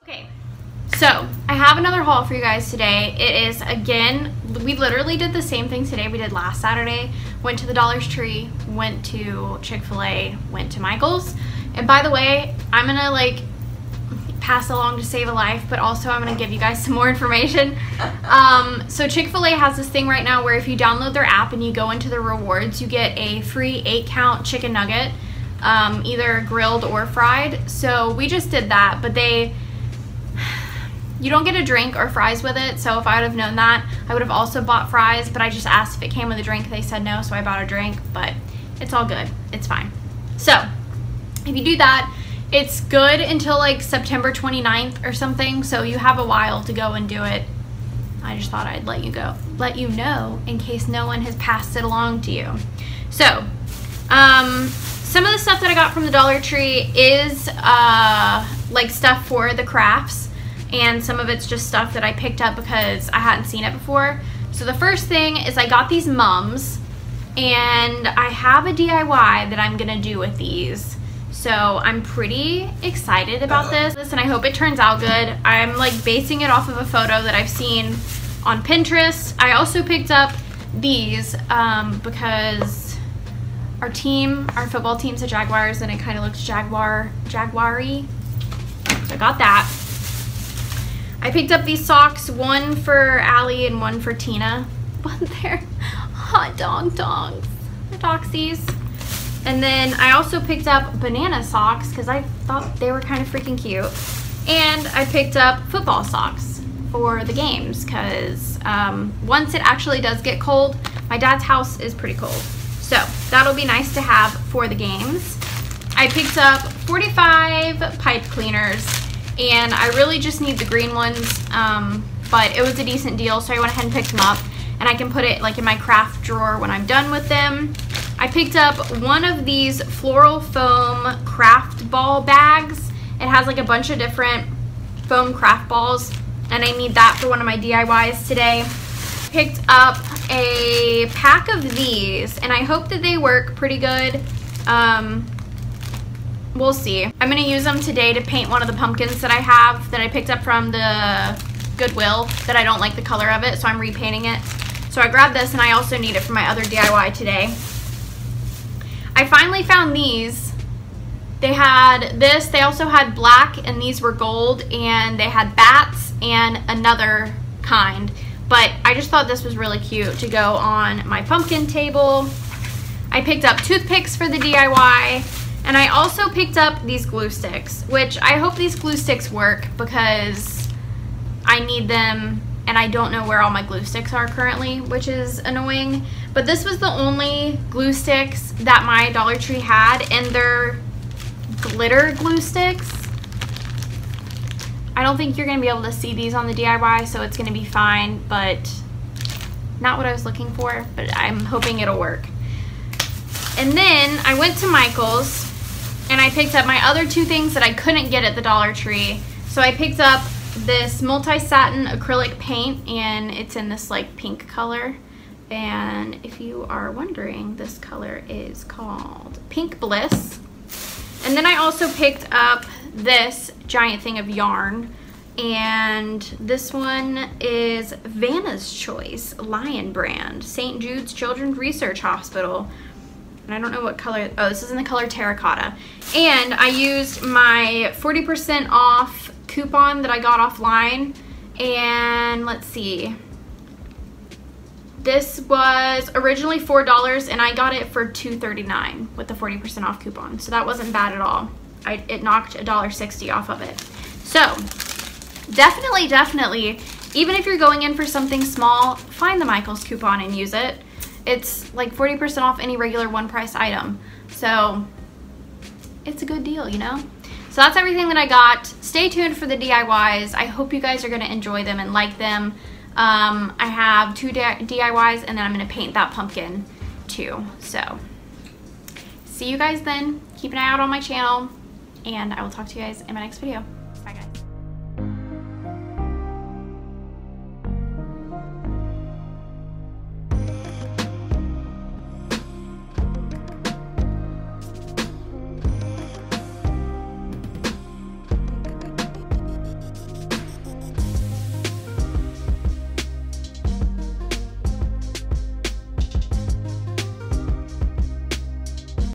Okay, so I have another haul for you guys today. It is, again, we literally did the same thing today we did last Saturday. Went to the Dollar Tree, went to Chick-fil-A, went to Michael's. And by the way, I'm gonna like pass along to save a life, but also I'm gonna give you guys some more information. So Chick-fil-A has this thing right now where if you download their app and you go into the rewards, you get a free 8-count chicken nugget, either grilled or fried. So we just did that, but you don't get a drink or fries with it, so if I would have known that, I would have also bought fries, but I just asked if it came with a drink. They said no, so I bought a drink, but it's all good. It's fine. So, if you do that, it's good until like September 29th or something, so you have a while to go and do it. I just thought I'd let you know in case no one has passed it along to you. So, some of the stuff that I got from the Dollar Tree is like stuff for the crafts. And some of it's just stuff that I picked up because I hadn't seen it before. So the first thing is I got these mums, and I have a DIY that I'm gonna do with these. So I'm pretty excited about this, and I hope it turns out good. I'm like basing it off of a photo that I've seen on Pinterest. I also picked up these because our football team's the Jaguars, and it kind of looks Jaguar-y. So I got that. I picked up these socks, one for Allie and one for Tina. But they're hot dog dogs. They're doxies. And then I also picked up banana socks because I thought they were kind of freaking cute. And I picked up football socks for the games because once it actually does get cold, my dad's house is pretty cold. So that'll be nice to have for the games. I picked up 45 pipe cleaners. And I really just need the green ones, but it was a decent deal, so I went ahead and picked them up. And I can put it like in my craft drawer when I'm done with them. I picked up one of these floral foam craft ball bags. It has like a bunch of different foam craft balls, and I need that for one of my DIYs today. Picked up a pack of these, and I hope that they work pretty good. We'll see. I'm going to use them today to paint one of the pumpkins that I have that I picked up from the Goodwill that I don't like the color of it, so I'm repainting it. So I grabbed this, and I also need it for my other DIY today. I finally found these. They had this. They also had black, and these were gold, and they had bats and another kind. But I just thought this was really cute to go on my pumpkin table. I picked up toothpicks for the DIY. And I also picked up these glue sticks, which I hope these glue sticks work because I need them and I don't know where all my glue sticks are currently, which is annoying. But this was the only glue sticks that my Dollar Tree had, and they're glitter glue sticks. I don't think you're going to be able to see these on the DIY, so it's going to be fine, but not what I was looking for, but I'm hoping it'll work. And then I went to Michael's, and I picked up my other two things that I couldn't get at the Dollar Tree. So I picked up this multi-satin acrylic paint, and it's in this like pink color. And if you are wondering, this color is called Pink Bliss. And then I also picked up this giant thing of yarn. And this one is Vanna's Choice Lion brand, St. Jude's Children's Research Hospital. And I don't know what color, oh, this is in the color terracotta. And I used my 40% off coupon that I got offline. And let's see. This was originally $4 and I got it for $2.39 with the 40% off coupon. So that wasn't bad at all. It knocked $1.60 off of it. So definitely, even if you're going in for something small, find the Michael's coupon and use it. It's like 40% off any regular one price item. So it's a good deal, you know? So that's everything that I got. Stay tuned for the DIYs. I hope you guys are gonna enjoy them and like them. I have two DIYs, and then I'm gonna paint that pumpkin too. So see you guys then. Keep an eye out on my channel, and I will talk to you guys in my next video.